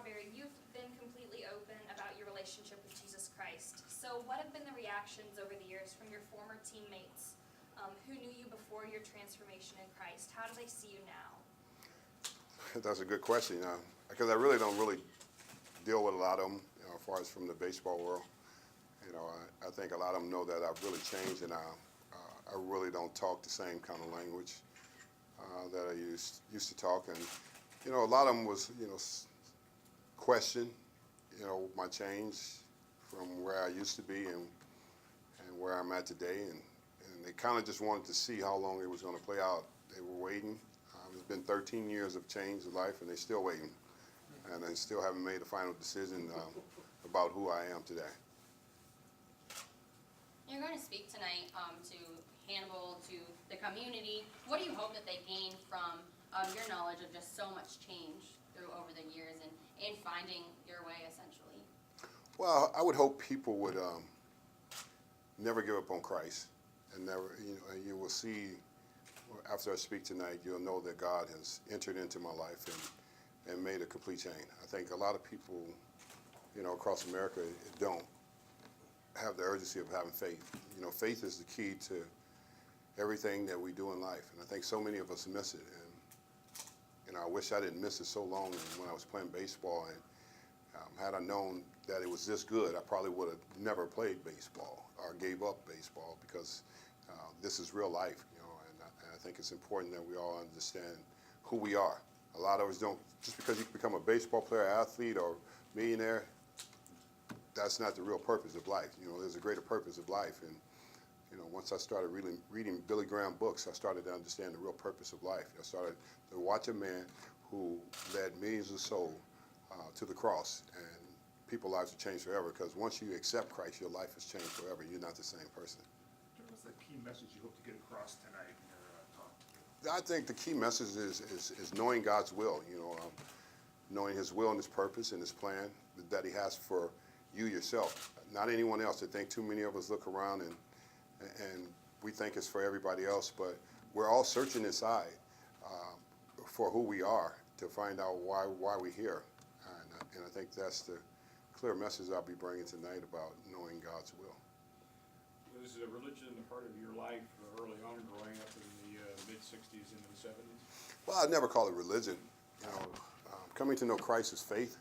Strawberry, you've been completely open about your relationship with Jesus Christ. So what have been the reactions over the years from your former teammates who knew you before your transformation in Christ? How do they see you now? That's a good question, because I really don't deal with a lot of them, as far as from the baseball world. I think a lot of them know that I've really changed, and I really don't talk the same kind of language that I used to talk. And a lot of them was question my change from where I used to be and where I'm at today, and they kind of just wanted to see how long it was going to play out. They were waiting. It's been 13 years of change of life, and they're still waiting, and they still haven't made a final decision about who I am today. You're going to speak tonight to Hannibal, to the community. What do you hope that they gain from your knowledge of just so much change over the years and finding your way, essentially? Well, I would hope people would never give up on Christ, and never, you will see after I speak tonight, you'll know that God has entered into my life and made a complete change. I think a lot of people, across America don't have the urgency of having faith. Faith is the key to everything that we do in life, and I think so many of us miss it. And I wish I didn't miss it so long when I was playing baseball. And had I known that it was this good, I probably would have never played baseball or gave up baseball, because this is real life, and I think it's important that we all understand who we are. A lot of us don't, just because you become a baseball player, athlete, or millionaire, that's not the real purpose of life. There's a greater purpose of life. And once I started reading Billy Graham books, I started to understand the real purpose of life. I started to watch a man who led millions of souls to the cross, and people's lives have changed forever, because once you accept Christ, your life has changed forever. You're not the same person. What's the key message you hope to get across tonight in your talk? I think the key message is knowing God's will, knowing His will and His purpose and His plan that He has for you yourself, not anyone else. I think too many of us look around and we think it's for everybody else, but we're all searching inside for who we are, to find out why we're here. And I think that's the clear message I'll be bringing tonight about knowing God's will. Was religion a part of your life early on, growing up in the mid-'60s into the '70s? Well, I'd never call it religion. Coming to know Christ is faith.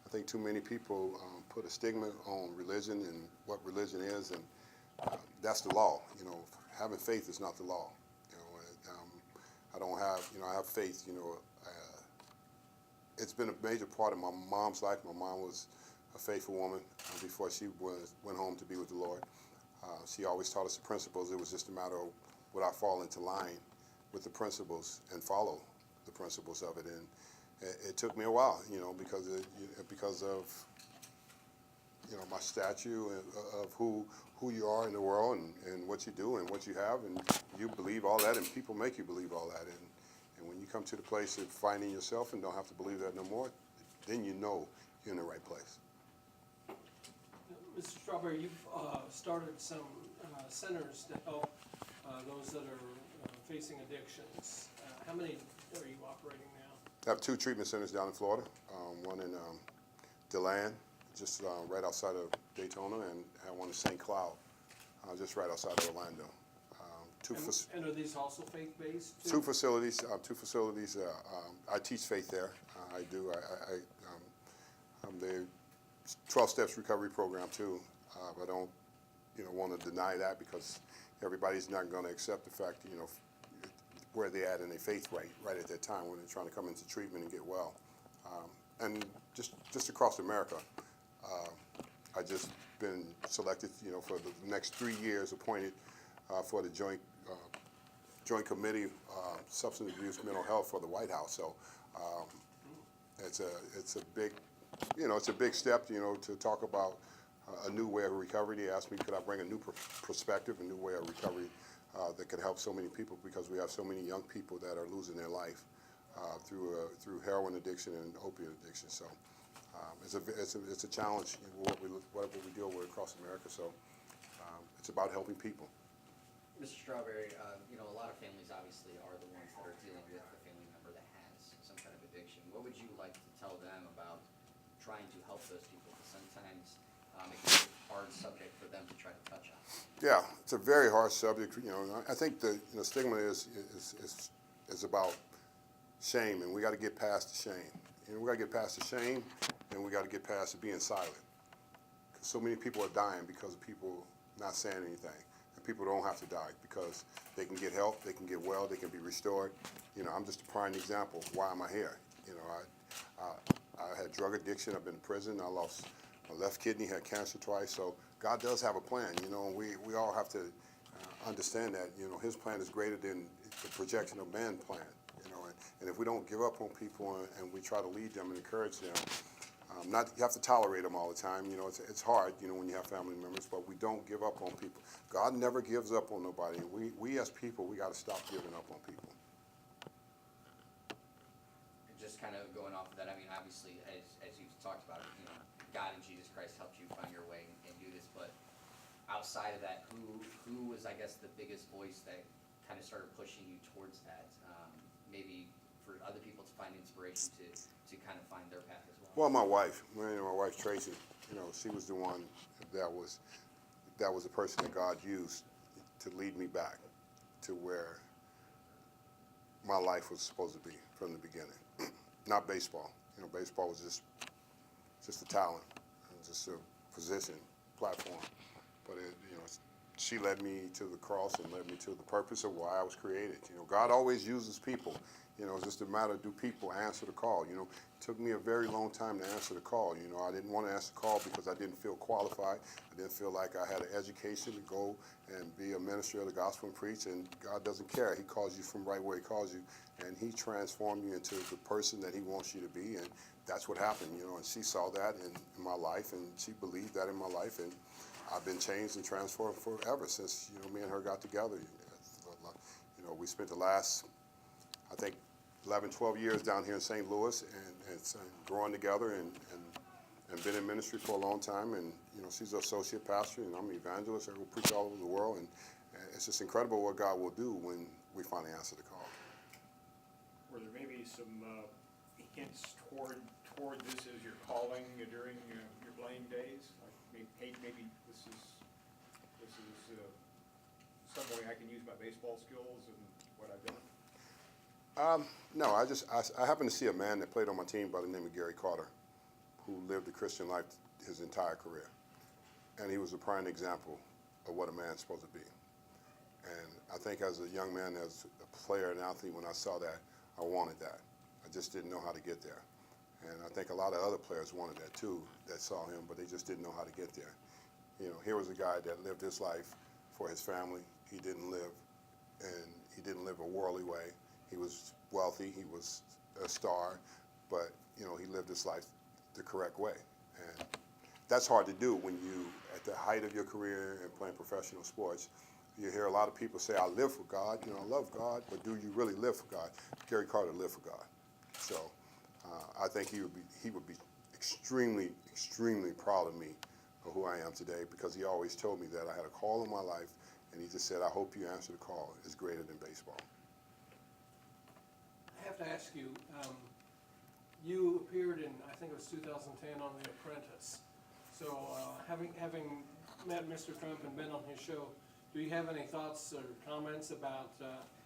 I think too many people put a stigma on religion and what religion is, and that's the law. Having faith is not the law. I don't have, I have faith. It's been a major part of my mom's life. My mom was a faithful woman before she went home to be with the Lord. She always taught us the principles. It was just a matter of would I fall into line with the principles and follow the principles of it. And it took me a while, because of my stature of who you are in the world and what you do and what you have, and you believe all that, and people make you believe all that. And when you come to the place of finding yourself and don't have to believe that no more, then you know you're in the right place. Mr. Strawberry, you've started some centers to help those that are facing addictions. How many are you operating now? I have 2 treatment centers down in Florida, one in DeLand, just right outside of Daytona, and I have one in St. Cloud, just right outside of Orlando. And are these also faith-based? Two facilities. I teach faith there. I do. I'm the 12 Steps Recovery Program too. I don't, want to deny that, because everybody's not going to accept the fact, where they at in their faith right at that time when they're trying to come into treatment and get well. And just across America, I just been selected, for the next 3 years, appointed for the Joint Committee, Substance Abuse, Mental Health for the White House. So it's a big, it's a big step, to talk about a new way of recovery. They asked me, could I bring a new perspective, a new way of recovery that could help so many people, because we have so many young people that are losing their life through heroin addiction and opiate addiction. So it's a challenge, what we deal with across America. So it's about helping people. Mr. Strawberry, a lot of families obviously are the ones that are dealing with a family member that has some kind of addiction. What would you like to tell them about trying to help those people? Because sometimes it can be a hard subject for them to try to touch on. Yeah, it's a very hard subject. I think the stigma is about shame, and we got to get past the shame. We got to get past the shame, and we got to get past being silent. 'Cause so many people are dying because of people not saying anything, and people don't have to die because they can get help, they can get well, they can be restored. I'm just a prime example. Why am I here? I had drug addiction. I've been in prison. I lost my left kidney, had cancer twice. So God does have a plan, and we all have to understand that, his plan is greater than the projection of man's plan, and if we don't give up on people and we try to lead them and encourage them, you have to tolerate them all the time. It's hard, when you have family members, but we don't give up on people. God never gives up on nobody. And we as people, we got to stop giving up on people. And just kind of going off of that, I mean, obviously, as you've talked about, God and Jesus Christ helped you find your way and do this, but outside of that, who was, I guess, the biggest voice that kind of started pushing you towards that? Maybe for other people to find inspiration to kind of find their path as well. Well, my wife, my wife Tracy, she was the one that was the person that God used to lead me back to where my life was supposed to be from the beginning. Not baseball. Baseball was just a talent, just a position, platform. But she led me to the cross and led me to the purpose of why I was created. God always uses people. It's just a matter of, do people answer the call? It took me a very long time to answer the call. I didn't want to answer the call because I didn't feel qualified. I didn't feel like I had an education to go and be a minister of the gospel and preach. And God doesn't care. He calls you from right where he calls you, and he transformed you into the person that he wants you to be. And that's what happened, and she saw that in my life, and she believed that in my life, and I've been changed and transformed forever since, me and her got together. We spent the last, I think, 11, 12 years down here in St. Louis and growing together and been in ministry for a long time. And, she's an associate pastor, and I'm an evangelist. I go preach all over the world. And it's just incredible what God will do when we finally answer the call. Were there maybe some hints toward this as your calling during your playing days? Like, hey, maybe this is some way I can use my baseball skills and what I've done? No, I happened to see a man that played on my team by the name of Gary Carter, who lived a Christian life his entire career. And he was a prime example of what a man's supposed to be. And I think as a young man, as a player and athlete, when I saw that, I wanted that. I just didn't know how to get there. And I think a lot of other players wanted that too, that saw him, but they just didn't know how to get there. Here was a guy that lived his life for his family. He didn't live a worldly way. He was wealthy, he was a star, but he lived his life the correct way. And that's hard to do when you, at the height of your career and playing professional sports, you hear a lot of people say, I live for God, I love God, but do you really live for God? Gary Carter lived for God. So I think he would be extremely, extremely proud of me for who I am today, because he always told me that I had a call in my life, and he just said, I hope you answer the call. It's greater than baseball. I have to ask you, you appeared in, I think it was 2010, on The Apprentice. So having met Mr. Trump and been on his show, do you have any thoughts or comments about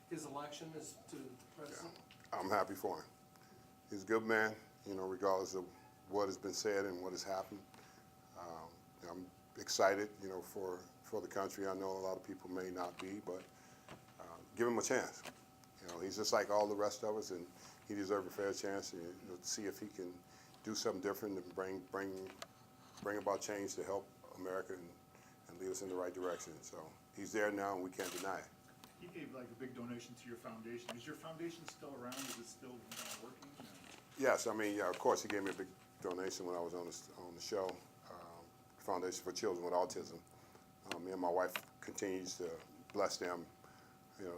his election as to president? Yeah, I'm happy for him. He's a good man, regardless of what has been said and what has happened. I'm excited, for the country. I know a lot of people may not be, but give him a chance. He's just like all the rest of us, and he deserves a fair chance to see if he can do something different and bring about change to help America and lead us in the right direction. So he's there now, and we can't deny it. He gave like a big donation to your foundation. Is your foundation still around? Is it still working? Yes, of course, he gave me a big donation when I was on the show, Foundation for Children with Autism. Me and my wife continues to bless them,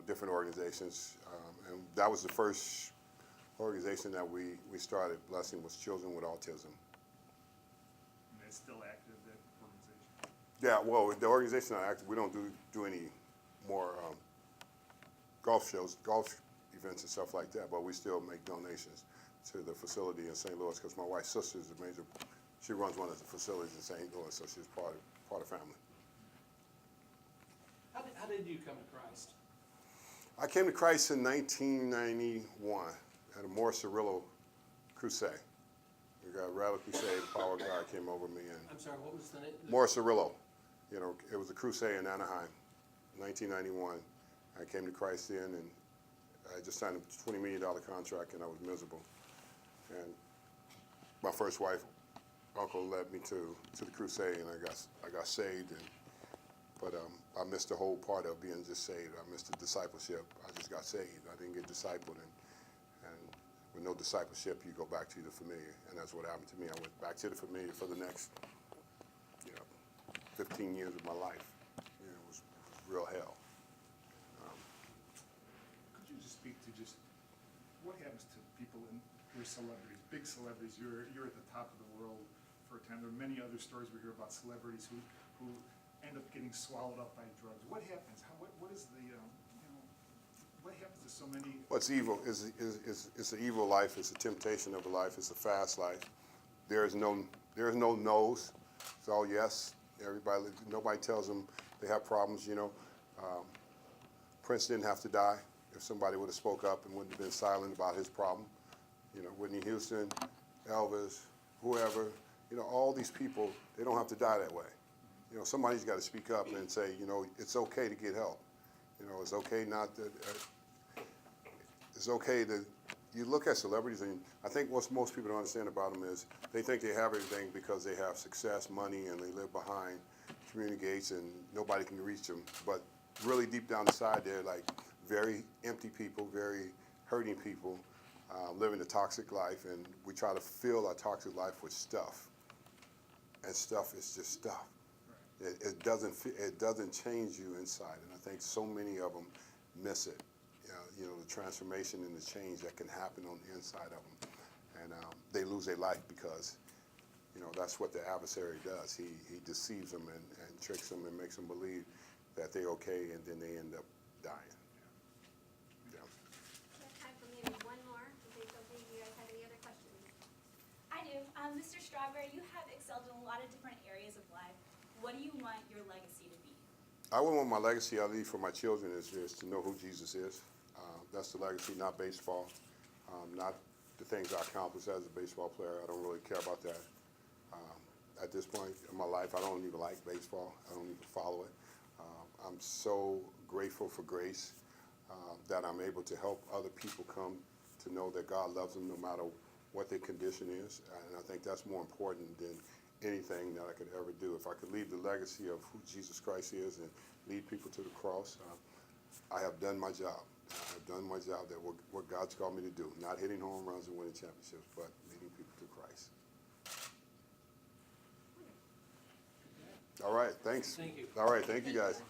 different organizations. And that was the first organization that we started blessing, was children with autism. And it's still active, that organization? Yeah, well, the organization are active. We don't do any more golf events and stuff like that, but we still make donations to the facility in St. Louis, because my wife's sister is a major She runs one of the facilities in St. Louis, so she's part of family. How did you come to Christ? I came to Christ in 1991 at a Morris Cirillo crusade. We got a radical crusade, the power of God came over me, and I'm sorry, what was the name? Morris Cirillo. You know, it was a crusade in Anaheim, 1991. I came to Christ then, and I just signed a $20 million contract, and I was miserable. And my first wife, uncle, led me to the crusade, and I got saved. But I missed the whole part of being just saved. I missed the discipleship. I just got saved. I didn't get discipled, and with no discipleship, you go back to the familiar, and that's what happened to me. I went back to the familiar for the next, 15 years of my life. It was real hell. Could you just speak to just what happens to people who are celebrities, big celebrities? You're at the top of the world for a time. There are many other stories we hear about celebrities who end up getting swallowed up by drugs. What happens? What is the what happens to so many? What's evil is an evil life. It's a temptation of a life. It's a fast life. There is no no's. It's all yes. Nobody tells them they have problems. Prince didn't have to die. If somebody would have spoke up and wouldn't have been silent about his problem, Whitney Houston, Elvis, whoever, all these people, they don't have to die that way. Somebody's got to speak up and say, it's okay to get help. It's okay not to. It's okay to. You look at celebrities, and I think what most people don't understand about them is they think they have everything because they have success, money, and they live behind community gates, and nobody can reach them. But really, deep down inside, they're like very empty people, very hurting people, living a toxic life, and we try to fill our toxic life with stuff, and stuff is just stuff. It doesn't change you inside, and I think so many of them miss it. The transformation and the change that can happen on the inside of them, and they lose their life because, that's what the adversary does. He deceives them and tricks them and makes them believe that they're okay, and then they end up dying. Yeah. We have time for maybe one more, in case you guys have any other questions. I do. Mr. Strawberry, you have excelled in a lot of different areas of life. What do you want your legacy to be? I would want my legacy I leave for my children is to know who Jesus is. That's the legacy, not baseball, not the things I accomplished as a baseball player. I don't really care about that. At this point in my life, I don't even like baseball. I don't even follow it. I'm so grateful for grace that I'm able to help other people come to know that God loves them no matter what their condition is. And I think that's more important than anything that I could ever do. If I could leave the legacy of who Jesus Christ is and lead people to the cross, I have done my job. I have done my job, that what God's called me to do. Not hitting home runs and winning championships, but leading people to Christ. All right, thanks. Thank you. All right, thank you guys.